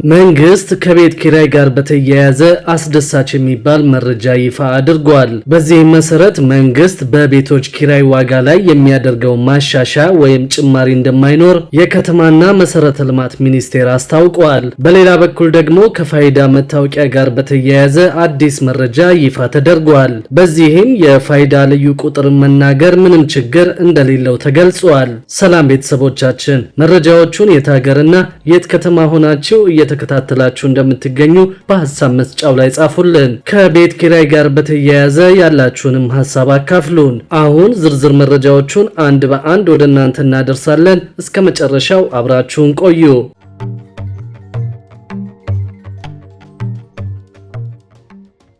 መንግስት ከቤት ኪራይ ጋር በተያያዘ አስደሳች የሚባል መረጃ ይፋ አድርጓል። በዚህም መሰረት መንግስት በቤቶች ኪራይ ዋጋ ላይ የሚያደርገው ማሻሻያ ወይም ጭማሪ እንደማይኖር የከተማና መሰረተ ልማት ሚኒስቴር አስታውቋል። በሌላ በኩል ደግሞ ከፋይዳ መታወቂያ ጋር በተያያዘ አዲስ መረጃ ይፋ ተደርጓል። በዚህም የፋይዳ ልዩ ቁጥር መናገር ምንም ችግር እንደሌለው ተገልጿል። ሰላም ቤተሰቦቻችን፣ መረጃዎቹን የት ሀገርና የት ከተማ ሆናችሁ እየተከታተላችሁ እንደምትገኙ በሐሳብ መስጫው ላይ ጻፉልን። ከቤት ኪራይ ጋር በተያያዘ ያላችሁንም ሐሳብ አካፍሉን። አሁን ዝርዝር መረጃዎቹን አንድ በአንድ ወደ እናንተ እናደርሳለን። እስከ መጨረሻው አብራችሁን ቆዩ።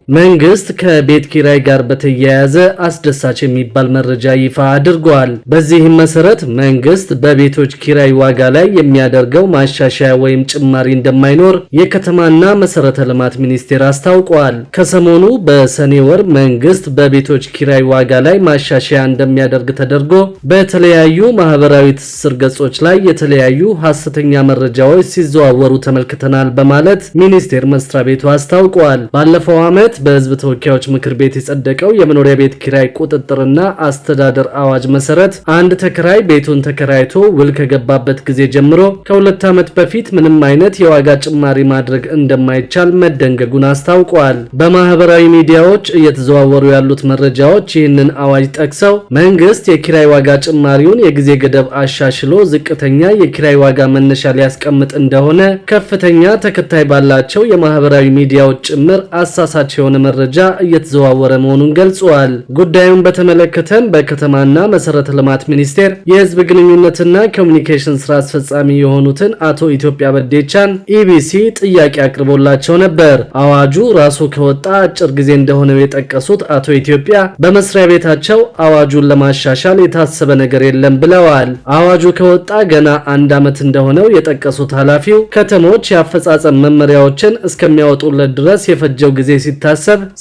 መንግስት ከቤት ኪራይ ጋር በተያያዘ አስደሳች የሚባል መረጃ ይፋ አድርጓል። በዚህም መሰረት መንግስት በቤቶች ኪራይ ዋጋ ላይ የሚያደርገው ማሻሻያ ወይም ጭማሪ እንደማይኖር የከተማና መሰረተ ልማት ሚኒስቴር አስታውቋል። ከሰሞኑ በሰኔ ወር መንግስት በቤቶች ኪራይ ዋጋ ላይ ማሻሻያ እንደሚያደርግ ተደርጎ በተለያዩ ማህበራዊ ትስስር ገጾች ላይ የተለያዩ ሐሰተኛ መረጃዎች ሲዘዋወሩ ተመልክተናል በማለት ሚኒስቴር መስሪያ ቤቱ አስታውቋል። ባለፈው ዓመት በህዝብ ተወካዮች ምክር ቤት የጸደቀው የመኖሪያ ቤት ኪራይ ቁጥጥርና አስተዳደር አዋጅ መሰረት አንድ ተከራይ ቤቱን ተከራይቶ ውል ከገባበት ጊዜ ጀምሮ ከ2 ዓመት በፊት ምንም አይነት የዋጋ ጭማሪ ማድረግ እንደማይቻል መደንገጉን አስታውቋል። በማህበራዊ ሚዲያዎች እየተዘዋወሩ ያሉት መረጃዎች ይህንን አዋጅ ጠቅሰው መንግስት የኪራይ ዋጋ ጭማሪውን የጊዜ ገደብ አሻሽሎ ዝቅተኛ የኪራይ ዋጋ መነሻ ሊያስቀምጥ እንደሆነ ከፍተኛ ተከታይ ባላቸው የማህበራዊ ሚዲያዎች ጭምር አሳሳች የሆነ መረጃ እየተዘዋወረ መሆኑን ገልጿል። ጉዳዩን በተመለከተም በከተማና መሰረተ ልማት ሚኒስቴር የህዝብ ግንኙነትና ኮሚኒኬሽን ስራ አስፈጻሚ የሆኑትን አቶ ኢትዮጵያ በዴቻን ኢቢሲ ጥያቄ አቅርቦላቸው ነበር። አዋጁ ራሱ ከወጣ አጭር ጊዜ እንደሆነ የጠቀሱት አቶ ኢትዮጵያ በመስሪያ ቤታቸው አዋጁን ለማሻሻል የታሰበ ነገር የለም ብለዋል። አዋጁ ከወጣ ገና 1 ዓመት እንደሆነው የጠቀሱት ኃላፊው ከተሞች የአፈጻጸም መመሪያዎችን እስከሚያወጡለት ድረስ የፈጀው ጊዜ ሲታሰብ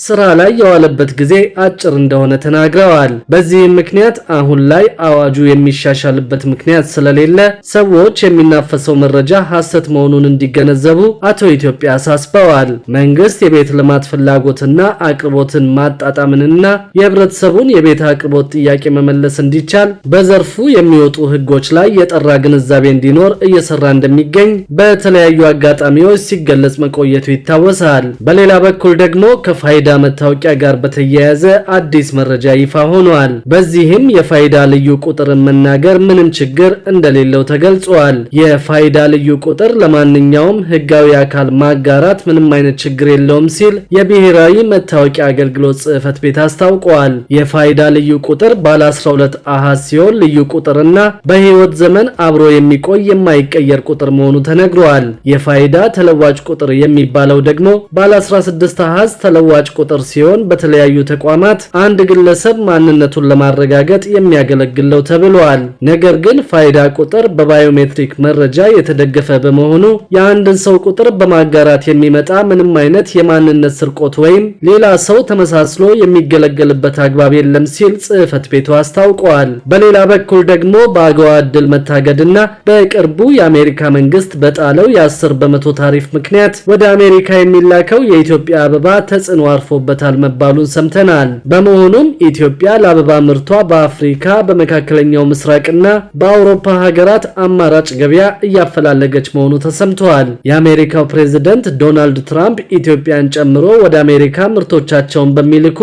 ስራ ላይ የዋለበት ጊዜ አጭር እንደሆነ ተናግረዋል። በዚህም ምክንያት አሁን ላይ አዋጁ የሚሻሻልበት ምክንያት ስለሌለ ሰዎች የሚናፈሰው መረጃ ሐሰት መሆኑን እንዲገነዘቡ አቶ ኢትዮጵያ አሳስበዋል። መንግስት የቤት ልማት ፍላጎትና አቅርቦትን ማጣጣምንና የህብረተሰቡን የቤት አቅርቦት ጥያቄ መመለስ እንዲቻል በዘርፉ የሚወጡ ህጎች ላይ የጠራ ግንዛቤ እንዲኖር እየሰራ እንደሚገኝ በተለያዩ አጋጣሚዎች ሲገለጽ መቆየቱ ይታወሳል። በሌላ በኩል ደግሞ ከፋይዳ መታወቂያ ጋር በተያያዘ አዲስ መረጃ ይፋ ሆኗል። በዚህም የፋይዳ ልዩ ቁጥርን መናገር ምንም ችግር እንደሌለው ተገልጿል። የፋይዳ ልዩ ቁጥር ለማንኛውም ህጋዊ አካል ማጋራት ምንም አይነት ችግር የለውም ሲል የብሔራዊ መታወቂያ አገልግሎት ጽሕፈት ቤት አስታውቋል። የፋይዳ ልዩ ቁጥር ባለ 12 አሃዝ ሲሆን ልዩ ቁጥርና በህይወት ዘመን አብሮ የሚቆይ የማይቀየር ቁጥር መሆኑ ተነግሯል። የፋይዳ ተለዋጭ ቁጥር የሚባለው ደግሞ ባለ 16 አሃዝ ተለዋጭ ቁጥር ሲሆን በተለያዩ ተቋማት አንድ ግለሰብ ማንነቱን ለማረጋገጥ የሚያገለግለው ተብሏል። ነገር ግን ፋይዳ ቁጥር በባዮሜትሪክ መረጃ የተደገፈ በመሆኑ የአንድን ሰው ቁጥር በማጋራት የሚመጣ ምንም አይነት የማንነት ስርቆት ወይም ሌላ ሰው ተመሳስሎ የሚገለገልበት አግባብ የለም ሲል ጽሕፈት ቤቱ አስታውቋል። በሌላ በኩል ደግሞ በአገዋ ዕድል መታገድና በቅርቡ የአሜሪካ መንግስት በጣለው የ10 በመቶ ታሪፍ ምክንያት ወደ አሜሪካ የሚላከው የኢትዮጵያ አበባ ተጽዕኖ አርፎበታል መባሉን ሰምተናል። በመሆኑም ኢትዮጵያ ለአበባ ምርቷ በአፍሪካ በመካከለኛው ምስራቅና በአውሮፓ ሀገራት አማራጭ ገበያ እያፈላለገች መሆኑ ተሰምቷል። የአሜሪካው ፕሬዝዳንት ዶናልድ ትራምፕ ኢትዮጵያን ጨምሮ ወደ አሜሪካ ምርቶቻቸውን በሚልኩ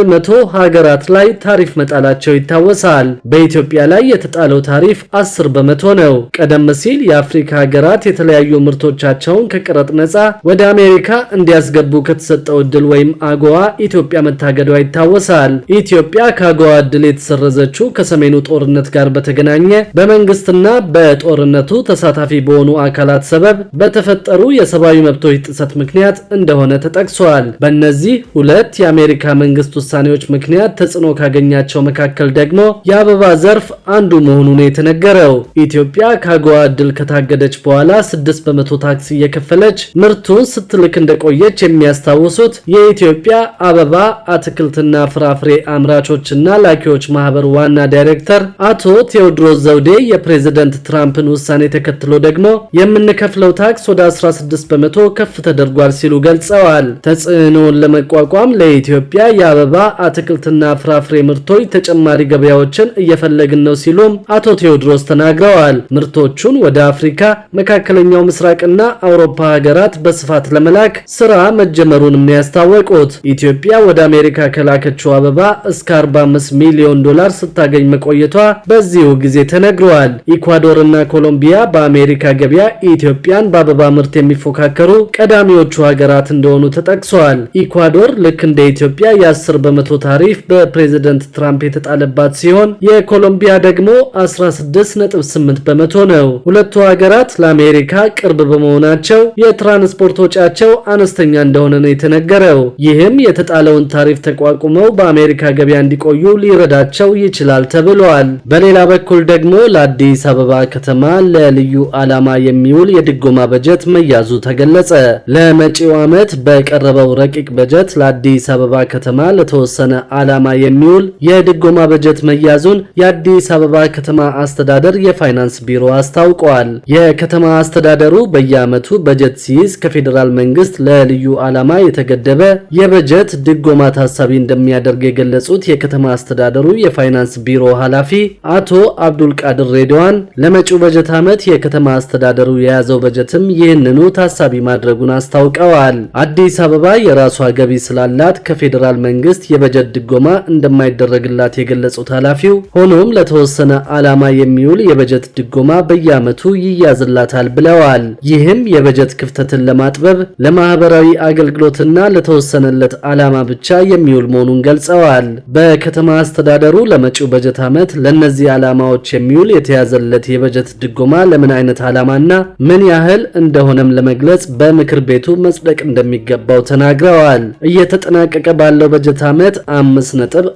100 ሀገራት ላይ ታሪፍ መጣላቸው ይታወሳል። በኢትዮጵያ ላይ የተጣለው ታሪፍ 10 በመቶ ነው። ቀደም ሲል የአፍሪካ ሀገራት የተለያዩ ምርቶቻቸውን ከቀረጥ ነፃ ወደ አሜሪካ እንዲያስገቡ ከተሰጠው ዕድል ወይም አጎዋ ኢትዮጵያ መታገዷ ይታወሳል። ኢትዮጵያ ከአጎዋ ዕድል የተሰረዘችው ከሰሜኑ ጦርነት ጋር በተገናኘ በመንግስትና በጦርነቱ ተሳታፊ በሆኑ አካላት ሰበብ በተፈጠሩ የሰብአዊ መብቶች ጥሰት ምክንያት እንደሆነ ተጠቅሷል። በእነዚህ ሁለት የአሜሪካ መንግስት ውሳኔዎች ምክንያት ተጽዕኖ ካገኛቸው መካከል ደግሞ የአበባ ዘርፍ አንዱ መሆኑ ነው የተነገረው። ኢትዮጵያ ከአጎዋ ዕድል ከታገደች በኋላ 6 በመቶ ታክስ እየከፈለች ምርቱን ስትልክ እንደቆየች የሚያስታውሱት የኢትዮጵያ አበባ አትክልትና ፍራፍሬ አምራቾችና ላኪዎች ማህበር ዋና ዳይሬክተር አቶ ቴዎድሮስ ዘውዴ የፕሬዝዳንት ትራምፕን ውሳኔ ተከትሎ ደግሞ የምንከፍለው ታክስ ወደ 16 በመቶ ከፍ ተደርጓል ሲሉ ገልጸዋል። ተጽዕኖውን ለመቋቋም ለኢትዮጵያ የአበባ አትክልትና ፍራፍሬ ምርቶች ተጨማሪ ገበያዎችን እየፈለግን ነው ሲሉም አቶ ቴዎድሮስ ተናግረዋል። ምርቶቹን ወደ አፍሪካ፣ መካከለኛው ምስራቅና አውሮፓ ሀገራት በስፋት ለመላክ ስራ መጀመሩንም ያስታወቁት ኢትዮጵያ ወደ አሜሪካ ከላከችው አበባ እስከ 45 ሚሊዮን ዶላር ስታገኝ መቆየቷ በዚሁ ጊዜ ተነግሯል። ኢኳዶርና ኮሎምቢያ በአሜሪካ ገበያ ኢትዮጵያን በአበባ ምርት የሚፎካከሩ ቀዳሚዎቹ ሀገራት እንደሆኑ ተጠቅሷል። ኢኳዶር ልክ እንደ ኢትዮጵያ የ10 በመቶ ታሪፍ በፕሬዝዳንት ትራምፕ የተጣለባት ሲሆን የኮሎምቢያ ደግሞ 16.8 በመቶ ነው። ሁለቱ ሀገራት ለአሜሪካ ቅርብ በመሆናቸው የትራንስፖርት ወጪያቸው አነስተኛ እንደሆነ ነው የተነገረው። ይህም የተጣለውን ታሪፍ ተቋቁመው በአሜሪካ ገበያ እንዲቆዩ ሊረዳቸው ይችላል ተብሏል። በሌላ በኩል ደግሞ ለአዲስ አበባ ከተማ ለልዩ ዓላማ የሚውል የድጎማ በጀት መያዙ ተገለጸ። ለመጪው ዓመት በቀረበው ረቂቅ በጀት ለአዲስ አበባ ከተማ ለተወሰነ ዓላማ የሚውል የድጎማ በጀት መያዙን የአዲስ አበባ ከተማ አስተዳደር የፋይናንስ ቢሮ አስታውቋል። የከተማ አስተዳደሩ በየዓመቱ በጀት ሲይዝ ከፌዴራል መንግስት ለልዩ ዓላማ የተገደበ የበጀት ድጎማ ታሳቢ እንደሚያደርግ የገለጹት የከተማ አስተዳደሩ የፋይናንስ ቢሮ ኃላፊ አቶ አብዱል ቃድር ሬድዋን ለመጪው በጀት ዓመት የከተማ አስተዳደሩ የያዘው በጀትም ይህንኑ ታሳቢ ማድረጉን አስታውቀዋል። አዲስ አበባ የራሷ ገቢ ስላላት ከፌዴራል መንግስት የበጀት ድጎማ እንደማይደረግላት የገለጹት ኃላፊው ሆኖም ለተወሰነ ዓላማ የሚውል የበጀት ድጎማ በየዓመቱ ይያዝላታል ብለዋል። ይህም የበጀት ክፍተትን ለማጥበብ ለማህበራዊ አገልግሎትና ለተወሰነለት ዓላማ ብቻ የሚውል መሆኑን ገልጸዋል። በከተማ አስተዳደሩ ለመጪው በጀት ዓመት ለነዚህ ዓላማዎች የሚውል የተያዘለት የበጀት ድጎማ ለምን አይነት ዓላማና ምን ያህል እንደሆነም ለመግለጽ በምክር ቤቱ መጽደቅ እንደሚገባው ተናግረዋል። እየተጠናቀቀ ባለው በጀት ዓመት 5.4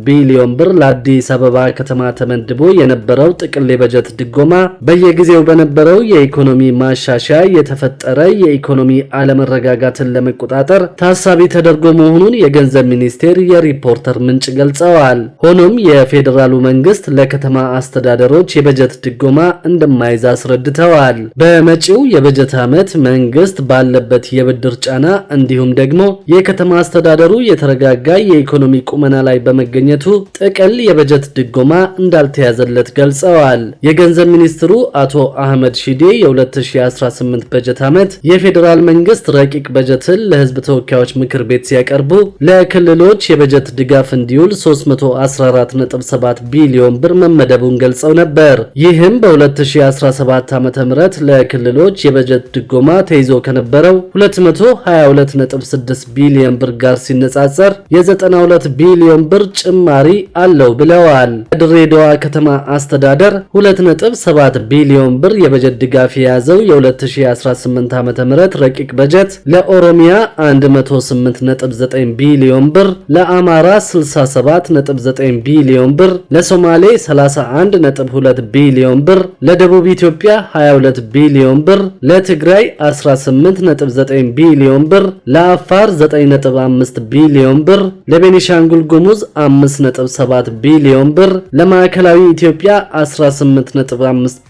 ቢሊዮን ብር ለአዲስ አበባ ከተማ ተመድቦ የነበረው ጥቅል የበጀት ድጎማ በየጊዜው በነበረው የኢኮኖሚ ማሻሻያ የተፈጠረ የኢኮኖሚ አለመረጋጋትን ለመቆጣጠር ታሳቢ ተደርጎ መሆኑን የገንዘብ ሚኒስቴር የሪፖርተር ምንጭ ገልጸዋል። ሆኖም የፌዴራሉ መንግስት ለከተማ አስተዳደሮች የበጀት ድጎማ እንደማይዝ አስረድተዋል። በመጪው የበጀት ዓመት መንግስት ባለበት የብድር ጫና እንዲሁም ደግሞ የከተማ አስተዳደሩ የተረጋጋ የኢኮኖሚ ቁመና ላይ በመገኘቱ ጥቅል የበጀት ድጎማ እንዳልተያዘለት ገልጸዋል። የገንዘብ ሚኒስትሩ አቶ አህመድ ሺዴ የ2018 በጀት ዓመት የፌዴራል መንግስት ረቂቅ በጀትን ለህዝብ ተወካዮች ምክር ቤት ሲያቀርቡ ለክልሎች የበጀት ድጋፍ እንዲውል 314.7 ቢሊዮን ብር መመደቡን ገልጸው ነበር። ይህም በ2017 ዓ.ም ለክልሎች የበጀት ድጎማ ተይዞ ከነበረው 222.6 ቢሊዮን ብር ጋር ሲነጻጸር የ92 ቢሊዮን ብር ጭማሪ አለው ብለዋል። ድሬዳዋ ከተማ አስተዳደር 2.7 ቢሊዮን ብር የበጀት ድጋፍ የያዘው የ2018 ዓ.ም ረቂቅ በጀት ለኦሮሚያ 108.9 ቢሊዮን ብር፣ ለአማራ 67.9 ቢሊዮን ብር፣ ለሶማሌ 31.2 ቢሊዮን ብር፣ ለደቡብ ኢትዮጵያ 22 ቢሊዮን ብር፣ ለትግራይ 18.9 ቢሊዮን ብር፣ ለአፋር 9.5 ቢሊዮን ብር፣ ለቤኒሻንጉል ጉሙዝ 5.7 ቢሊዮን ብር፣ ለማዕከላዊ ኢትዮጵያ 18.5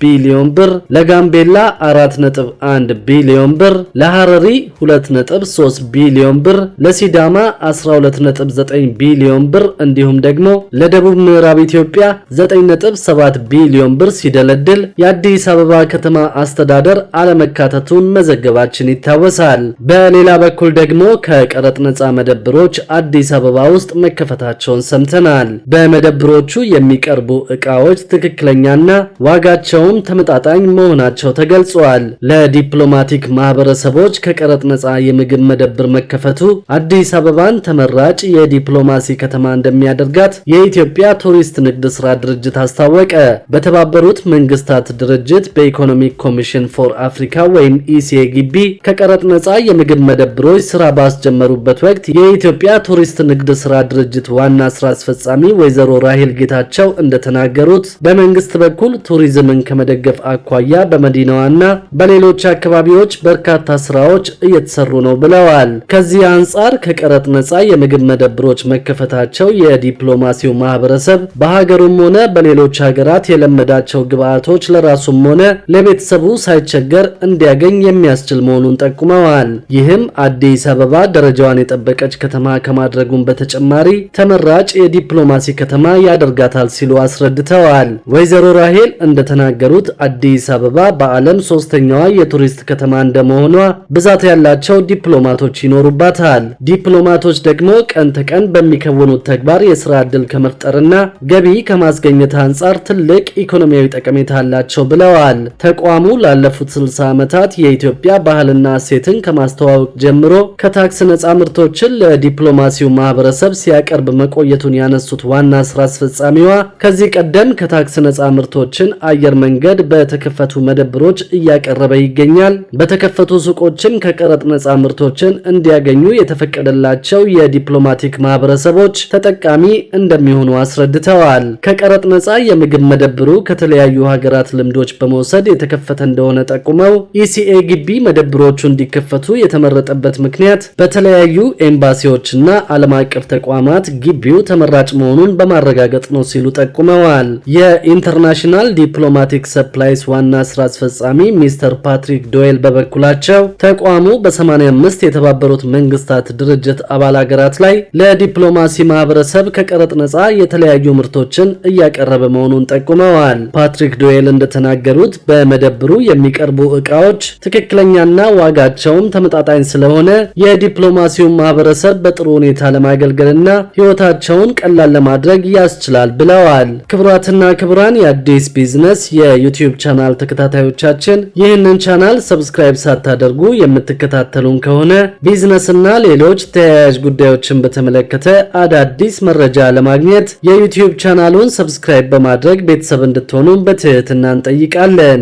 ቢሊዮን ብር፣ ለጋምቤላ 4.1 ቢሊዮን ብር፣ ለሐረሪ 2.3 ቢሊዮን ብር፣ ለሲዳማ 12.9 ቢሊዮን ብር እንዲሁም ደግሞ ለደቡብ ምዕራብ ኢትዮጵያ 9.7 ቢሊዮን ብር ሲደለድል የአዲስ አበባ ከተማ አስተዳደር አለመካተቱን መዘገባችን ይታወሳል። በሌላ በኩል ደግሞ ከቀረጥ ነፃ መደብሮች አዲስ አበባ ውስጥ መከፈታቸውን ሰምተናል። በመደብሮቹ የሚቀርቡ ዕቃዎች ትክክለኛና ዋጋቸውም ተመጣጣኝ መሆናቸው ተገልጿል። ለዲፕሎማቲክ ማህበረሰቦች ከቀረጥ ነፃ የምግብ መደብር መከፈቱ አዲስ አበባን ተመራጭ የዲፕሎማሲ ከተማ እንደሚያደርጋት የኢትዮጵያ ቱሪስት ንግድ ስራ ድርጅት አስታወቀ። በተባበሩት መንግስታት ድርጅት በኢኮኖሚክ ኮሚሽን ፎር አፍሪካ ወይም ኢሲኤ ግቢ ከቀረጥ ነፃ የምግብ መደብሮች ስራ ባስጀመሩበት ወቅት የኢትዮጵያ ቱሪስት ንግድ ስራ ድርጅት ዋና ስራ አስፈጻሚ ወይዘሮ ራሄል ጌታቸው እንደተናገሩት በመንግስት በኩል ቱሪዝምን ከመደገፍ አኳያ በመዲናዋና በሌሎች አካባቢዎች በርካታ ስራዎች እየተሰሩ ነው ብለዋል። ከዚህ አንጻር ከቀረጥ ነፃ የምግብ መደብሮች መከፈታቸው የዲፕሎማሲው ማህበረሰብ በሀገሩም ሆነ በሌሎች ሀገራት የለመዳቸው ግብአቶች ለራሱም ሆነ ለቤተሰቡ ሳይቸገር እንዲያገኝ የሚያስችል መሆኑን ጠቁመዋል። ይህም አዲስ አበባ ደረጃዋን የጠበቀች ከተማ ከማድረጉም በተጨማሪ ተመራጭ የዲፕሎማሲ ከተማ ያደርጋታል ሲሉ አስረድተዋል። ወይዘሮ ራሄል እንደተናገሩት አዲስ አበባ በዓለም ሶስተኛዋ የቱሪስት ከተማ እንደመሆኗ ብዛት ያላቸው ዲፕሎማቶች ይኖሩባታል። ዲፕሎማቶች ደግሞ ቀን ተቀን በሚከውኑት ተግባር የስራ ዕድል ከመፍጠርና ገቢ ከማስገኘት አንጻር ትልቅ ኢኮኖሚያዊ ጠቀሜታ አላቸው ብለዋል። ተቋሙ ላለፉት 60 ዓመታት የኢትዮጵያ ባህልና እሴትን ከማስተዋወቅ ጀምሮ ከታክስ ነፃ ምርቶችን ለዲፕሎማሲው ማህበረሰብ ሲያቀርብ መቆየቱን ያነሱት ዋና ስራ አስፈጻሚዋ ከዚህ ቀደም ከታክስ ነፃ ምርቶችን አየር መንገድ በተከፈቱ መደብሮች እያቀረበ ይገኛል። በተከፈቱ ሱቆችም ከቀረጥ ነፃ ምርቶችን እንዲያገኙ የተፈቀደላቸው የዲፕሎማቲክ ማህበረሰቦች ተጠቃሚ እንደሚሆኑ አስረድተዋል። ከቀረጥ ነፃ የምግብ መደብሩ ከተለያዩ ሀገራት ልምዶች በመውሰድ የተከፈተ እንደሆነ ጠቁመው ኢሲኤ ግቢ መደብሮቹ እንዲከፈቱ የተመረጠበት ምክንያት በተለያዩ ኤምባሲዎችና ዓለም አቀፍ ተቋማት ግቢው ተመራጭ መሆኑን በማረጋገጥ ነው ሲሉ ጠቁመዋል። የኢንተርናሽናል ዲፕሎማቲክ ሰፕላይስ ዋና ስራ አስፈጻሚ ሚስተር ፓትሪክ ዶዌል በበኩላቸው ተቋሙ በ85 የተባበሩት መንግስታት ድርጅት አባል ሀገራት ላይ ለዲፕሎማሲ ማህበረሰብ ከቀረጥ ነፃ የተለያዩ ምርቶችን እያቀረበ መሆኑን ጠቁመዋል። ፓትሪክ ዶዌል እንደተናገሩት በመደብሩ የሚቀርቡ ዕቃዎች ትክክለኛና ዋጋቸውም ተመጣጣኝ ስለሆነ የዲፕሎማሲውን ማህበረሰብ በጥሩ ሁኔታ ለማገልገልና ህይወታቸውን ቀላል ለማድረግ ያስችላል ብለዋል። ክቡራትና ክቡራን የአዲስ ቢዝነስ የዩቲዩብ ቻናል ተከታታዮቻችን ይህንን ቻናል ሰብስክራይብ ሳታደርጉ የምትከታተሉን ከሆነ ቢዝነስና ሌሎች ተያያዥ ጉዳዮችን በተመለከተ አዳዲስ መረጃ ለማግኘት የዩቲዩብ ቻናሉን ሰብስክራይብ በማድረግ ቤተሰብ እንድትሆኑ በትህትና እንጠይቃለን።